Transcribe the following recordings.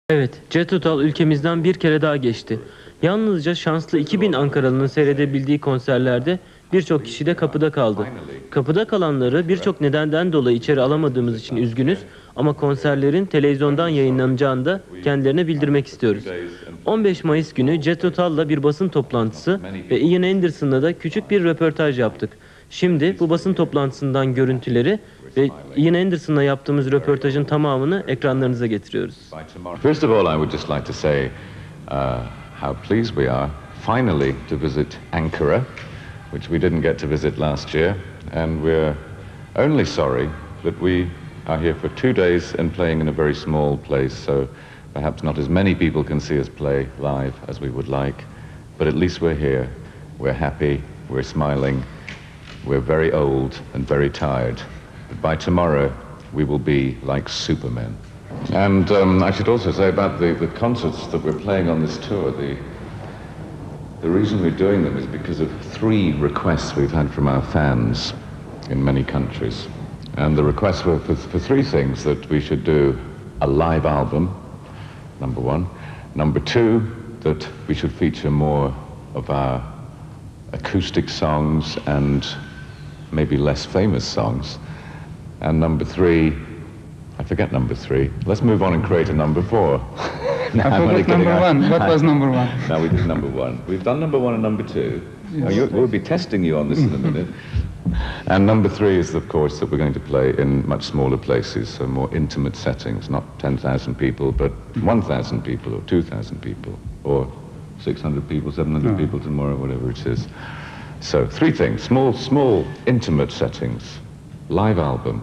Evet, Jethro Tull ülkemizden bir kere daha geçti. Yalnızca şanslı 2000 Ankaralı'nın seyredebildiği konserlerde birçok kişi de kapıda kaldı. Kapıda kalanları birçok nedenden dolayı içeri alamadığımız için üzgünüz ama konserlerin televizyondan yayınlanacağını da kendilerine bildirmek istiyoruz. 15 Mayıs günü Jethro Tull'la bir basın toplantısı ve Ian Anderson'la da küçük bir röportaj yaptık. Şimdi bu basın toplantısından görüntüleri ve Ian Anderson'la yaptığımız röportajın tamamını ekranlarınıza getiriyoruz. First of all, I would just like to say how pleased we are finally to visit Ankara, which we didn't get to visit last year, and we're only sorry that we are here for 2 days and playing in a very small place, so perhaps not as many people can see us play live as we would like, but at least we're here, we're happy, we're smiling, we're very old and very tired. But by tomorrow, we will be like supermen. And I should also say about the concerts that we're playing on this tour, the reason we're doing them is because of 3 requests we've had from our fans in many countries. And the requests were for 3 things: that we should do a live album, number 1. Number 2, that we should feature more of our acoustic songs and maybe less famous songs. And number 3, I forget number 3. Let's move on and create a number 4. No, I forgot number 1. What was number 1? No, we did number 1. We've done number 1 and number 2. Yes. We'll be testing you on this in a minute. And number 3 is, of course, that we're going to play in much smaller places, so more intimate settings, not 10,000 people, but 1,000 people or 2,000 people, or 600 people, 700 people tomorrow, whatever it is. So 3 things: small, intimate settings, live album,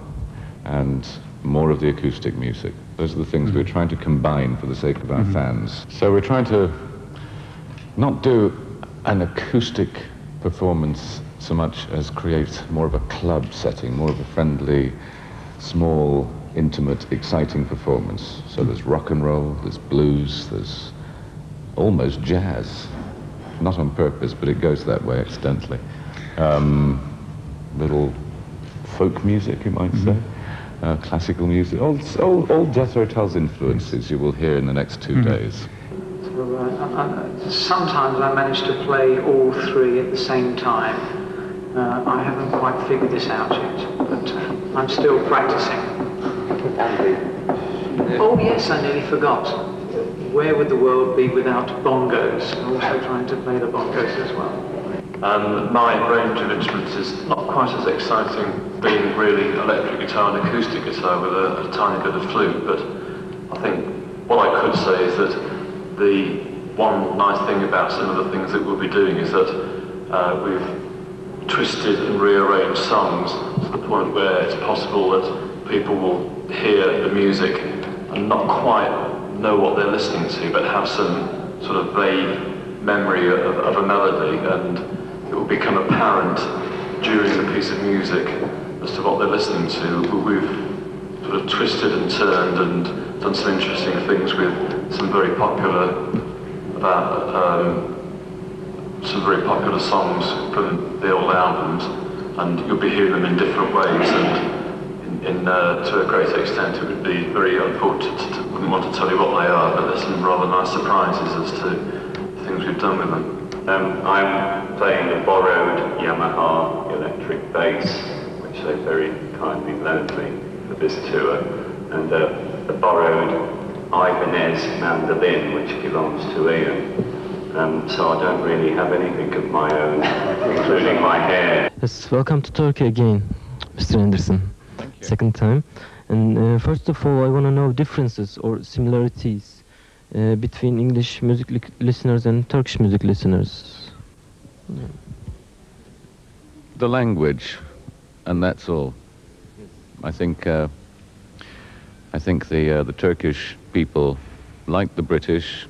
and more of the acoustic music. Those are the things we're trying to combine for the sake of our fans. So we're trying to not do an acoustic performance so much as create more of a club setting, more of a friendly, small, intimate, exciting performance. So there's rock and roll, there's blues, there's almost jazz. Not on purpose, but it goes that way accidentally. Little folk music, you might say. Classical music, all Jethro Tull's influences you will hear in the next 2 days. Sometimes I manage to play all 3 at the same time. I haven't quite figured this out yet, but I'm still practicing. Oh yes, I nearly forgot. Where would the world be without bongos? I'm also trying to play the bongos as well. My range of instruments is not quite as exciting, being really electric guitar and acoustic guitar with a tiny bit of flute, but I think what I could say is that the one nice thing about some of the things that we'll be doing is that we've twisted and rearranged songs to the point where it's possible that people will hear the music and not quite know what they're listening to, but have some sort of vague memory of a melody, and it will become apparent during the piece of music as to what they're listening to. We've sort of twisted and turned and done some interesting things with some very popular songs from the old albums, and you'll be hearing them in different ways, and to a great extent it would be very unfortunate, wouldn't want to tell you what they are, but there's some rather nice surprises as to the things we've done with them. I'm playing a borrowed Yamaha electric bass, which they very kindly loaned me for this tour, and a borrowed Ibanez mandolin, which belongs to Ian. So I don't really have anything of my own, including my hair. Yes, welcome to Turkey again, Mr. Anderson. Second time. And first of all, I want to know differences or similarities between English music listeners and Turkish music listeners. The language, and that's all. I think the Turkish people, like the British,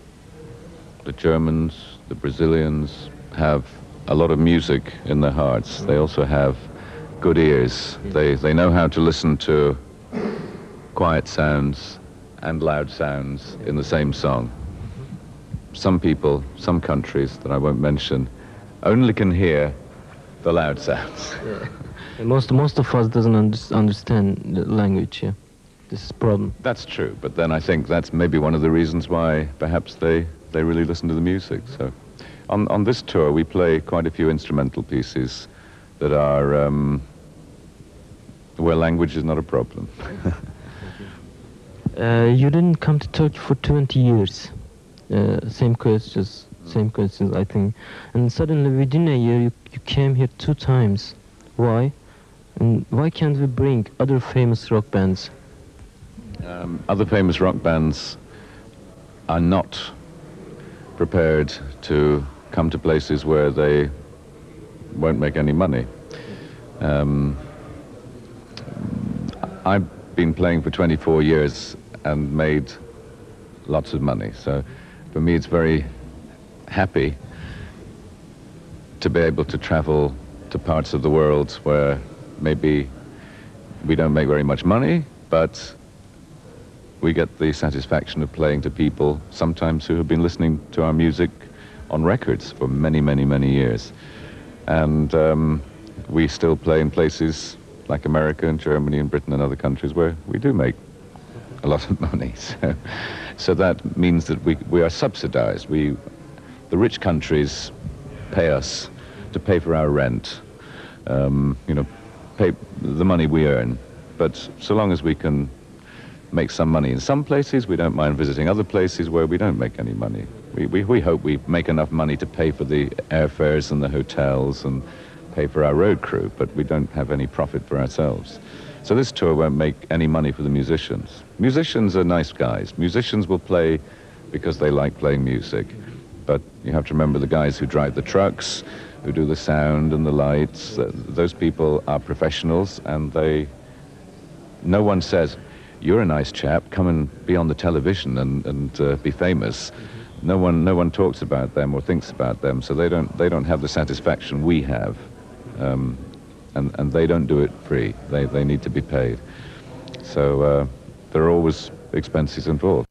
the Germans, the Brazilians, have a lot of music in their hearts. They also have good ears. They know how to listen to quiet sounds and loud sounds in the same song. Some people, some countries that I won't mention, only can hear the loud sounds. Yeah. Most of us doesn't understand the language. Yeah. this problem. That's true, but then I think that's maybe one of the reasons why perhaps they really listen to the music. So on this tour we play quite a few instrumental pieces that are where language is not a problem. You didn't come to Turkey for 20 years. Same questions, I think. And suddenly, within a year, you came here 2 times. Why? And why can't we bring other famous rock bands? Other famous rock bands are not prepared to come to places where they won't make any money. I've been playing for 24 years and made lots of money. So for me, it's very happy to be able to travel to parts of the world where maybe we don't make very much money, but we get the satisfaction of playing to people sometimes who have been listening to our music on records for many, many, many years. And we still play in places like America and Germany and Britain and other countries where we do make a lot of money. So that means that we are subsidized. The rich countries pay us to pay for our rent, pay the money we earn. But so long as we can make some money in some places, we don't mind visiting other places where we don't make any money. We hope we make enough money to pay for the airfares and the hotels and pay for our road crew, but we don't have any profit for ourselves. So this tour won't make any money for the musicians. Musicians are nice guys. Musicians will play because they like playing music. But you have to remember the guys who drive the trucks, who do the sound and the lights, those people are professionals, and no one says, "You're a nice chap, come and be on the television and be famous." No one talks about them or thinks about them, so they don't have the satisfaction we have. And they don't do it free. They need to be paid. So there are always expenses involved.